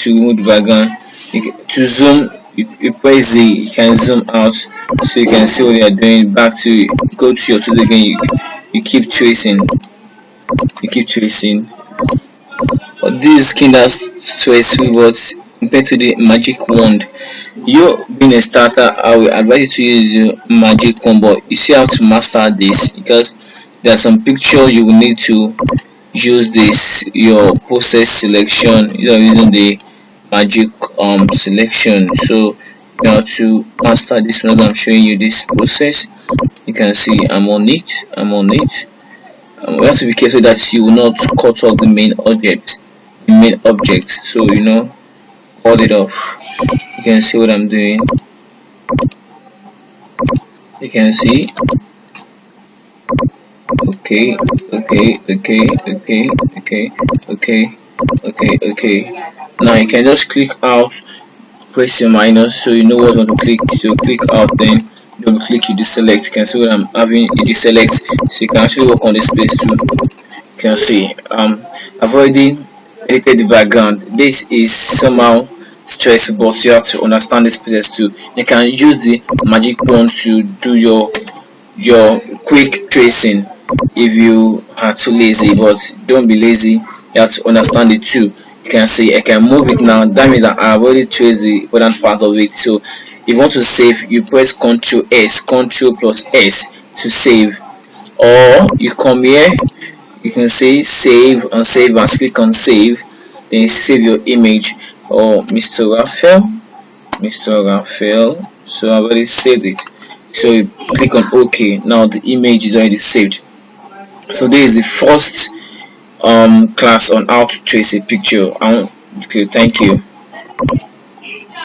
to remove the background. To zoom, you press Z, you can zoom out so you can see what you are doing. Back to go to your tool again, you keep tracing, but this is kind of stressful, but compared to the magic wand, you being a starter, I will advise you to use the magic wand, but you still have to master this because there are some pictures you will need to use this your process selection. You are using the magic selection, so you have to master this one. I'm showing you this process. You can see I'm on it. We have to be careful that you will not cut off the main object, so hold it off. You can see what I'm doing. You can see. Okay. Now you can just click out, press your minus so you know what you want to click. So click out, then double click, you deselect. You can see what I'm having, you deselect, so you can actually work on this place too. You can see I've already edited the background. This is somehow stressful, but you have to understand this process too. You can use the magic wand to do your quick tracing if you are too lazy, but don't be lazy. You have to understand it too. You can see I can move it now. That means that I've already traced the important part of it. So if you want to save, you press Ctrl plus S to save, or you come here, you can say save and click on save, then you save your image, or Mr. Raphael. So I've already saved it, so you click on OK. Now the image is already saved. So this is the first class on how to trace a picture. Okay, thank you.